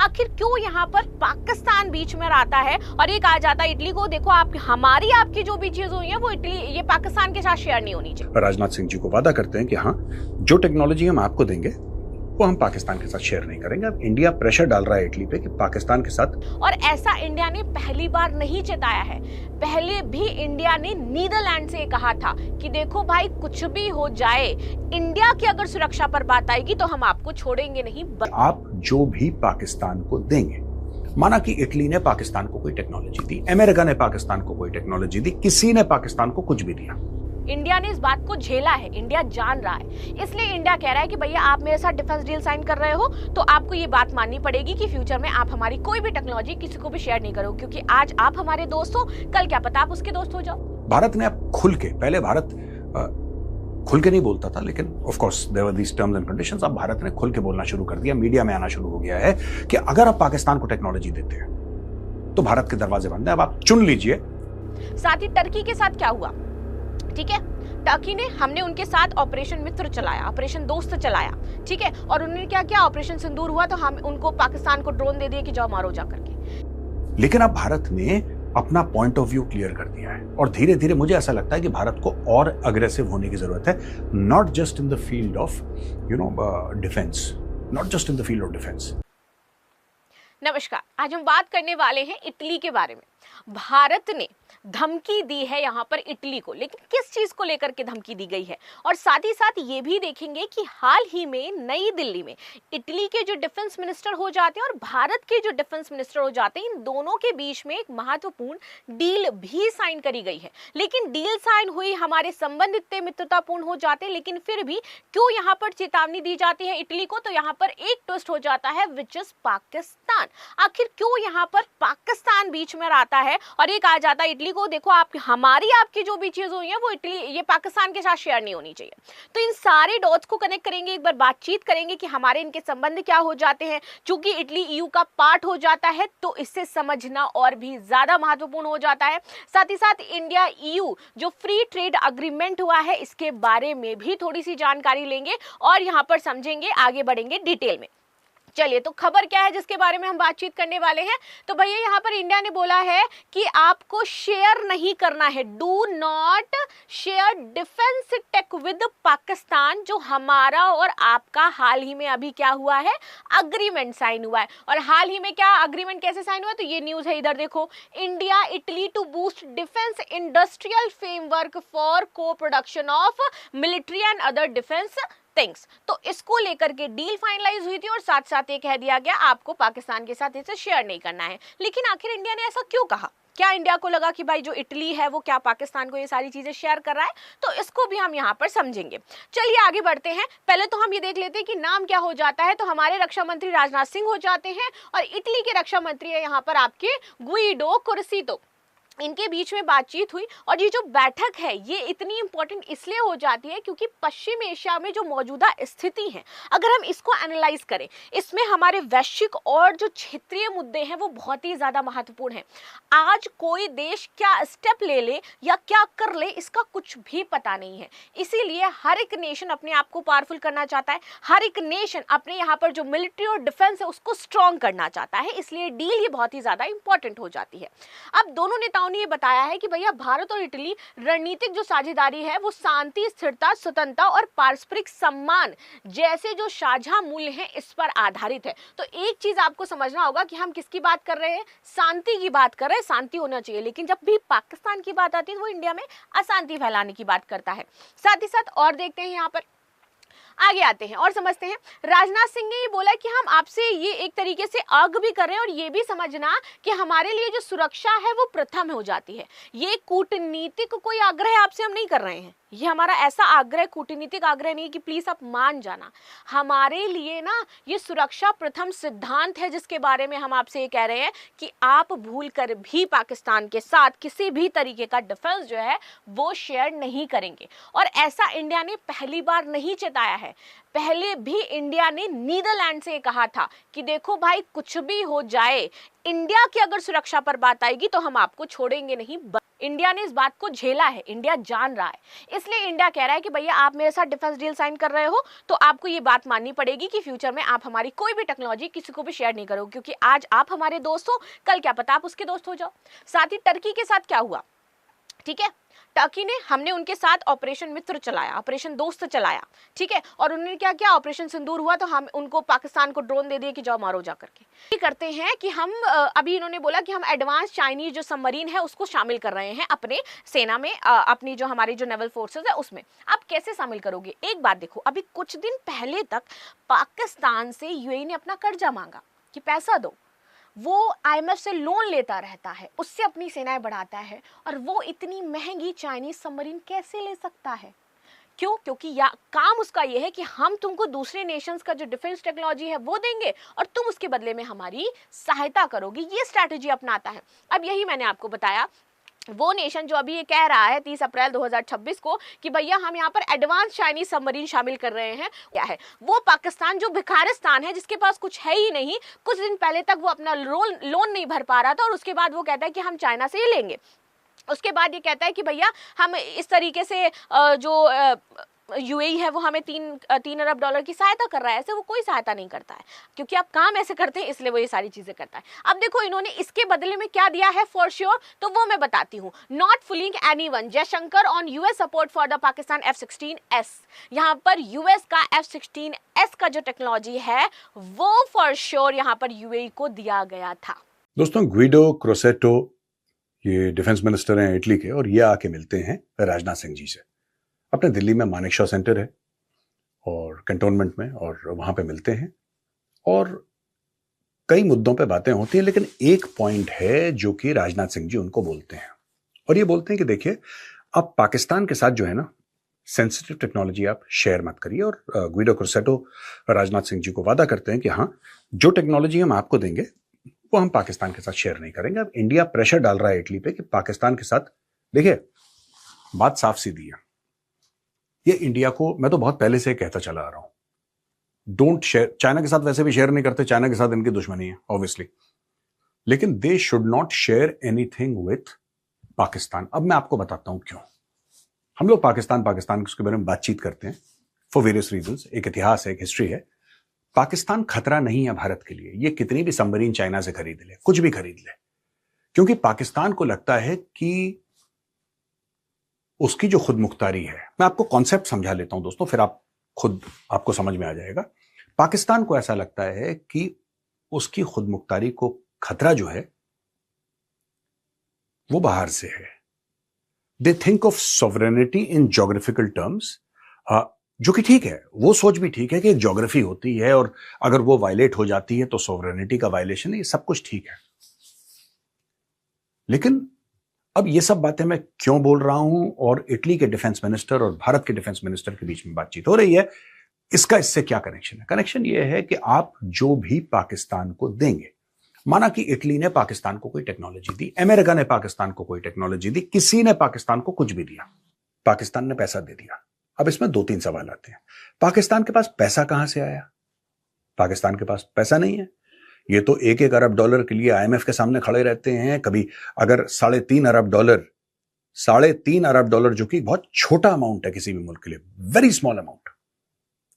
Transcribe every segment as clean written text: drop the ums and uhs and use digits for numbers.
आखिर क्यों यहाँ पर पाकिस्तान बीच में आता है और ये कहा जाता है इटली को देखो आप हमारी आपकी जो भी चीज हुई है वो इटली ये पाकिस्तान के साथ शेयर नहीं होनी चाहिए। राजनाथ सिंह जी को वादा करते हैं कि हाँ, जो टेक्नोलॉजी हम आपको देंगे वो हम पाकिस्तान के साथ शेयर नहीं करेंगे। अब इंडिया प्रेशर डाल रहा है इटली पे कि पाकिस्तान के साथ, और ऐसा इंडिया ने पहली बार नहीं चेताया है। पहले भी इंडिया ने नीदरलैंड से कहा था कि देखो भाई कुछ भी हो जाए, इंडिया की अगर सुरक्षा पर बात आएगी तो हम आपको छोड़ेंगे नहीं। आप जो भी पाकिस्तान को देंगे, माना कि इटली ने पाकिस्तान को कोई टेक्नोलॉजी दी, अमेरिका ने पाकिस्तान को कोई टेक्नोलॉजी दी, किसी ने पाकिस्तान को कुछ भी दिया, इंडिया ने इस बात को झेला है, इंडिया जान रहा है। इसलिए इंडिया कह रहा है कि भैया आप मेरे साथ डिफेंस डील साइन कर रहे हो तो आपको ये बात माननी पड़ेगी कि फ्यूचर में आप हमारी कोई भी टेक्नोलॉजी किसी को भी शेयर नहीं करो, क्योंकि आज आप हमारे दोस्त हो, कल क्या पता आप उसके दोस्त हो जाओ। भारत ने अब खुल के, पहले भारत खुल के नहीं बोलता था, लेकिन of course there were these terms and conditions. अब भारत ने खुल के बोलना शुरू कर दिया, मीडिया में आना शुरू हो गया है कि अगर आप पाकिस्तान को टेक्नोलॉजी देते हैं तो भारत के दरवाजे बंद है, अब आप चुन लीजिए। साथ ही टर्की के साथ क्या हुआ, ठीक है, टर्की ने, हमने उनके साथ ऑपरेशन मित्र चलाया, ऑपरेशन दोस्त चलाया, ठीक है, और उन्होंने क्या किया, ऑपरेशन सिंदूर हुआ तो हम उनको पाकिस्तान को ड्रोन दे दिए कि जाओ मारो जा करके। लेकिन अब भारत ने अपना पॉइंट ऑफ व्यू क्लियर कर दिया है और धीरे धीरे मुझे ऐसा लगता है कि भारत को और अग्रेसिव होने की जरूरत है, not just in the field of defence, not just in the field of defence. नमस्कार, आज हम बात करने वाले हैं इटली के बारे में। भारत ने धमकी दी है यहाँ पर इटली को, लेकिन किस चीज को लेकर के धमकी दी गई है, और साथ ही साथ ये भी देखेंगे कि हाल ही में नई दिल्ली में इटली के जो डिफेंस मिनिस्टर हो जाते हैं और भारत के जो डिफेंस मिनिस्टर हो जाते हैं, इन दोनों के बीच में एक महत्वपूर्ण डील भी साइन करी गई है। लेकिन डील साइन हुई, हमारे संबंध इतने मित्रतापूर्ण हो जाते हैं, लेकिन फिर भी क्यों यहाँ पर चेतावनी दी जाती है इटली को, तो यहाँ पर एक ट्विस्ट हो जाता है, विच इज पाकिस्तान। आखिर क्यों यहाँ पर पाकिस्तान बीच में आता है और ये कहा जाता है इटली को देखो आप हमारी आपकी जो भी चीज हुई है वो इटली ये पाकिस्तान के साथ शेयर नहीं होनी चाहिए। तो इन सारे डॉट्स को कनेक्ट करेंगे, एक बार बातचीत करेंगे कि हमारे इनके संबंध क्या हो जाते हैं। चूंकि इटली ईयू का पार्ट हो जाता है तो इससे समझना और भी ज्यादा महत्वपूर्ण हो जाता है। साथ ही साथ इंडिया ईयू जो फ्री ट्रेड अग्रीमेंट हुआ है इसके बारे में भी थोड़ी सी जानकारी लेंगे और यहाँ पर समझेंगे, आगे बढ़ेंगे डिटेल में। चलिए, तो खबर क्या है जिसके बारे में हम बातचीत करने वाले हैं। तो भैया यहाँ पर इंडिया ने बोला है कि आपको शेयर नहीं करना है, do not share defence tech with Pakistan. जो हमारा और आपका हाल ही में अभी क्या हुआ है, अग्रीमेंट साइन हुआ है। और हाल ही में क्या अग्रीमेंट कैसे साइन हुआ, तो ये न्यूज है, इधर देखो, India Italy to boost defence industrial framework for coproduction of military and other defence things. तो इसको लेकर के डील फाइनलाइज हुई थी और साथ साथ ये कह दिया गया आपको पाकिस्तान के साथ इसे शेयर नहीं करना है। लेकिन आखिर इंडिया ने ऐसा क्यों कहा, क्या इंडिया को लगा कि भाई जो इटली है वो क्या पाकिस्तान को ये सारी चीजें शेयर कर रहा है, तो इसको भी हम यहाँ पर समझेंगे। चलिए आगे बढ़ते हैं। पहले तो हम ये देख लेते हैं कि नाम क्या हो जाता है। तो हमारे रक्षा मंत्री राजनाथ सिंह हो जाते हैं और इटली के रक्षा मंत्री है यहाँ पर आपके गुइडो कुर्सितो। इनके बीच में बातचीत हुई और ये जो बैठक है ये इतनी इंपॉर्टेंट इसलिए हो जाती है क्योंकि पश्चिम एशिया में जो मौजूदा स्थिति है, अगर हम इसको एनालाइज करें, इसमें हमारे वैश्विक और जो क्षेत्रीय मुद्दे हैं वो बहुत ही ज्यादा महत्वपूर्ण हैं। आज कोई देश क्या स्टेप ले ले या क्या कर ले इसका कुछ भी पता नहीं है। इसीलिए हर एक नेशन अपने आप को पावरफुल करना चाहता है, हर एक नेशन अपने यहाँ पर जो मिलिट्री और डिफेंस है उसको स्ट्रॉन्ग करना चाहता है। इसलिए डील ये बहुत ही ज्यादा इंपॉर्टेंट हो जाती है। अब दोनों नेताओं ने ये बताया है कि भैया भारत और इटली रणनीतिक जो साझेदारी है वो शांति, स्थिरता, स्वतंत्रता और पारस्परिक सम्मान जैसे जो साझा मूल्य हैं इस पर आधारित है। तो एक चीज आपको समझना होगा कि हम किसकी बात कर रहे हैं, शांति की बात कर रहे हैं, शांति होना चाहिए। लेकिन जब भी पाकिस्तान की बात आती है वो इंडिया में अशांति फैलाने की बात करता है। साथ ही साथ और देखते हैं, यहाँ पर आगे आते हैं और समझते हैं। राजनाथ सिंह ने ये बोला कि हम आपसे ये एक तरीके से आग्रह भी कर रहे हैं और ये भी समझना कि हमारे लिए जो सुरक्षा है वो प्रथम हो जाती है। ये कूटनीतिक कोई आग्रह आपसे हम नहीं कर रहे हैं, ये हमारा ऐसा आग्रह, कूटनीतिक आग्रह नहीं कि प्लीज आप मान जाना। हमारे लिए ना ये सुरक्षा प्रथम सिद्धांत है जिसके बारे में हम आपसे ये कह रहे हैं कि आप भूल कर भी पाकिस्तान के साथ किसी भी तरीके का डिफेंस जो है वो शेयर नहीं करेंगे। और ऐसा इंडिया ने पहली बार नहीं चेताया है, पहले भी इंडिया ने नीदरलैंड से कहा था कि देखो भाई कुछ भी हो जाए, इंडिया की अगर सुरक्षा पर बात आएगी तो हम आपको छोड़ेंगे नहीं। इंडिया ने इस बात को झेला है, इंडिया जान रहा है। इसलिए इंडिया कह रहा है कि भैया आप मेरे साथ डिफेंस डील साइन कर रहे हो तो आपको ये बात माननी पड़ेगी कि फ्यूचर में आप हमारी कोई भी टेक्नोलॉजी किसी को भी शेयर नहीं करोगे, क्योंकि आज आप हमारे दोस्त हो, कल क्या पता आप उसके दोस्त हो जाओ। साथ ही टर्की के साथ क्या हुआ, ठीक है, टर्की ने, हमने उनके साथ ऑपरेशन मित्र चलाया, ऑपरेशन दोस्त चलाया, ठीक है, और उन्होंने क्या किया, ऑपरेशन सिंदूर हुआ तो हम उनको, पाकिस्तान को ड्रोन दे दिए कि जाओ मारो जा करके। ये करते हैं कि हम अभी इन्होंने बोला कि हम एडवांस चाइनीज जो सबमरीन है उसको शामिल कर रहे हैं अपने सेना में, अपनी जो हमारी जो नेवल फोर्सेस है उसमें। आप कैसे शामिल करोगे? एक बात देखो, अभी कुछ दिन पहले तक पाकिस्तान से यूएई ने अपना कर्जा मांगा कि पैसा दो, वो आईएमएफ से लोन लेता रहता है, उससे अपनी सेनाएं बढ़ाता है, और वो इतनी महंगी चाइनीज सबमरीन कैसे ले सकता है? क्यों? क्योंकि या काम उसका ये है कि हम तुमको दूसरे नेशंस का जो डिफेंस टेक्नोलॉजी है वो देंगे और तुम उसके बदले में हमारी सहायता करोगे, ये स्ट्रैटेजी अपनाता है। अब यही मैंने आपको बताया, वो नेशन जो अभी ये कह रहा है 30 अप्रैल 2026 को कि भैया हम यहाँ पर एडवांस चाइनीज सबमरीन शामिल कर रहे हैं, क्या है वो पाकिस्तान जो भिखारिस्तान है, जिसके पास कुछ है ही नहीं। कुछ दिन पहले तक वो अपना लोन नहीं भर पा रहा था और उसके बाद वो कहता है कि हम चाइना से ही लेंगे। उसके बाद ये कहता है कि भैया हम इस तरीके से जो यूएई है वो हमें 3 अरब डॉलर की सहायता कर रहा है। ऐसे वो कोई सहायता नहीं करता है, क्योंकि आप काम ऐसे करते हैं इसलिए वो ये सारी चीजें करता है। अब देखो इन्होंने इसके बदले में क्या दिया है फॉर श्योर, तो वो मैं बताती हूँ। Not fooling anyone, Jaishankar on US support for the Pakistan F-16S। यहाँ पर यूएस का F-16S का जो टेक्नोलॉजी है वो फॉर श्योर यहाँ पर यूएई को दिया गया था। दोस्तों, ग्विडो क्रोसेटो ये डिफेंस मिनिस्टर हैं इटली के, और ये आके मिलते हैं राजनाथ सिंह जी से। अपने दिल्ली में मानेकशॉ सेंटर है और कंटोनमेंट में, और वहां पे मिलते हैं और कई मुद्दों पे बातें होती हैं, लेकिन एक पॉइंट है जो कि राजनाथ सिंह जी उनको बोलते हैं, और ये बोलते हैं कि देखिए आप पाकिस्तान के साथ जो है ना सेंसिटिव टेक्नोलॉजी आप शेयर मत करिए। और ग्विडो क्रोसेटो राजनाथ सिंह जी को वादा करते हैं कि हाँ, जो टेक्नोलॉजी हम आपको देंगे वो हम पाकिस्तान के साथ शेयर नहीं करेंगे। अब इंडिया प्रेशर डाल रहा है इटली पे कि पाकिस्तान के साथ, देखिए बात साफ सीधी है, ये इंडिया को, मैं तो बहुत पहले से कहता चला आ रहा हूं, डोंट शेयर। चाइना के साथ वैसे भी शेयर नहीं करते, चाइना के साथ इनकी दुश्मनी है ऑब्वियसली, लेकिन they should not share anything with Pakistan. अब मैं आपको बताता हूं क्यों। हम लोग पाकिस्तान उसके बारे में बातचीत करते हैं फॉर वेरियस रीजंस, एक इतिहास है, एक हिस्ट्री है। पाकिस्तान खतरा नहीं है भारत के लिए, ये कितनी भी सबमरीन चाइना से खरीद ले, कुछ भी खरीद ले, क्योंकि पाकिस्तान को लगता है कि उसकी जो खुद मुख्तारी है, मैं आपको कॉन्सेप्ट समझा लेता हूं दोस्तों, फिर आपको समझ में आ जाएगा। पाकिस्तान को ऐसा लगता है कि उसकी खुद मुख्तारी को खतरा जो है वो बाहर से है। They think of sovereignty in geographical terms, जो कि ठीक है, वो सोच भी ठीक है कि एक ज्योग्राफी होती है और अगर वो वायलेट हो जाती है तो सॉवरेनिटी का वायलेशन है, ये सब कुछ ठीक है। लेकिन अब ये सब बातें मैं क्यों बोल रहा हूं और इटली के डिफेंस मिनिस्टर और भारत के डिफेंस मिनिस्टर के बीच में बातचीत हो रही है, इसका इससे क्या कनेक्शन है? कनेक्शन ये है कि आप जो भी पाकिस्तान को देंगे, माना कि इटली ने पाकिस्तान को कोई टेक्नोलॉजी दी, अमेरिका ने पाकिस्तान को कोई टेक्नोलॉजी दी, किसी ने पाकिस्तान को कुछ भी दिया, पाकिस्तान ने पैसा दे दिया। अब इसमें 2-3 सवाल आते हैं। पाकिस्तान के पास पैसा कहां से आया? पाकिस्तान के पास पैसा नहीं है। ये तो 1-1 अरब डॉलर के लिए आईएमएफ के सामने खड़े रहते हैं। कभी अगर 3.5 अरब डॉलर, जो कि बहुत छोटा अमाउंट है किसी भी मुल्क के लिए, वेरी स्मॉल अमाउंट,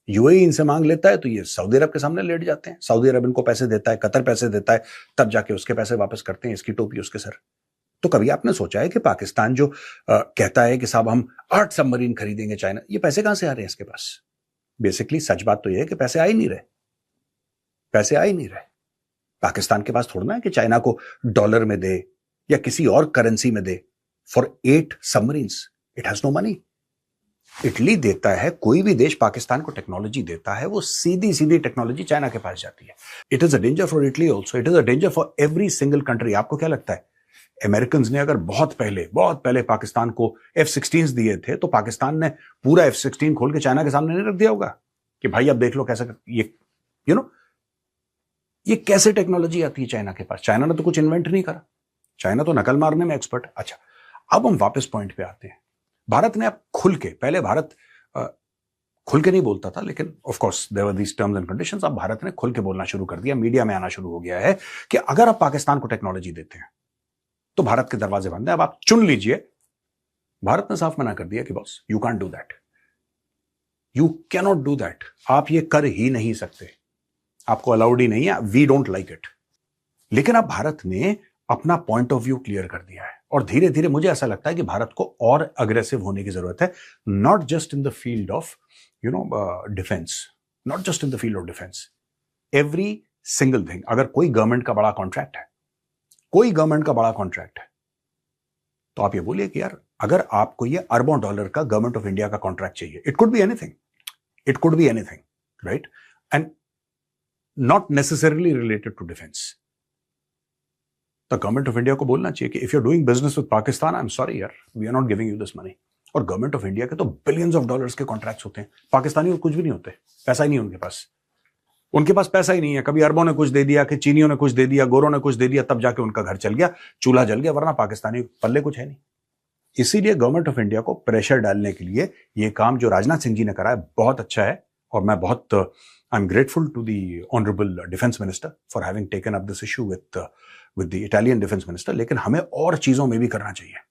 यूएई इनसे मांग लेता है तो ये सऊदी अरब के सामने लेट जाते हैं। सऊदी अरब इनको पैसे देता है, कतर पैसे देता है, तब जाके उसके पैसे वापस करते हैं, इसकी टोपी उसके सर। तो कभी आपने सोचा है कि पाकिस्तान जो कहता है कि साहब हम 8 सबमरीन खरीदेंगे चाइना, ये पैसे कहां से आ रहे हैं इसके पास? बेसिकली सच बात तो यह है कि पैसे आ ही नहीं रहे, पैसे आ ही नहीं रहे। पाकिस्तान के पास थोड़ा ना है कि चाइना को डॉलर में दे या किसी और करेंसी में दे for 8 submarines. It has no money. Italy देता है, कोई भी देश पाकिस्तान को टेक्नोलॉजी देता है, वो सीधी सीधी टेक्नोलॉजी चाइना के पास जाती है। It is a danger for Italy also, it is a danger for every single country. आपको क्या लगता है, अमेरिकन ने अगर बहुत पहले पाकिस्तान को F-16 दिए थे तो पाकिस्तान ने पूरा F-16 खोल के चाइना के सामने नहीं रख दिया होगा कि भाई अब देख लो कैसे ये ये कैसे टेक्नोलॉजी आती है चाइना के पास? चाइना ने तो कुछ इन्वेंट नहीं करा, चाइना तो नकल मारने में एक्सपर्ट। अच्छा, अब हम वापस पॉइंट पे आते हैं। भारत ने अब खुल के, पहले भारत खुल के नहीं बोलता था, लेकिन of course there were these terms and conditions. अब भारत ने खुल के बोलना शुरू कर दिया, मीडिया में आना शुरू हो गया है कि अगर आप पाकिस्तान को टेक्नोलॉजी देते हैं तो भारत के दरवाजे बंद है, अब आप चुन लीजिए। भारत ने साफ मना कर दिया कि boss you can't do that, you cannot do that, आप ये कर ही नहीं सकते, आपको अलाउड ही नहीं है, वी डोंट लाइक इट। लेकिन अब भारत ने अपना पॉइंट ऑफ व्यू क्लियर कर दिया है और धीरे धीरे मुझे ऐसा लगता है कि भारत को और अग्रेसिव होने की जरूरत है, not just in the field of defence, not just in the field of defence, every single thing. अगर कोई गवर्नमेंट का बड़ा कॉन्ट्रैक्ट है, कोई गवर्नमेंट का बड़ा कॉन्ट्रैक्ट है, तो आप ये बोलिए कि यार अगर आपको ये अरबों डॉलर का गवर्नमेंट ऑफ इंडिया का कॉन्ट्रैक्ट चाहिए, it could be anything, it could be anything, right, and not necessarily related to defence, तो गवर्नमेंट ऑफ इंडिया को बोलना चाहिए कि if you are doing business with Pakistan, I am sorry यार, we are not giving you this money. और government of India के तो billions of dollars के कॉन्ट्रैक्ट्स होते हैं, पाकिस्तानी कुछ भी नहीं होते, पैसा ही नहीं उनके पास, उनके पास पैसा ही नहीं है। कभी अरबों ने कुछ दे दिया, कि चीनियों ने कुछ दे दिया, गोरों ने कुछ दे दिया, तब जाके उनका घर चल गया, चूल्हा जल गया, वरना पाकिस्तानी पल्ले कुछ है नहीं। इसीलिए गवर्नमेंट ऑफ इंडिया को प्रेशर डालने के लिए ये काम जो राजनाथ सिंह जी ने करा है बहुत अच्छा है, और मैं बहुत I am grateful to the honourable defence minister for having taken up this issue with the Italian defence minister. लेकिन हमें और चीजों में भी करना चाहिए।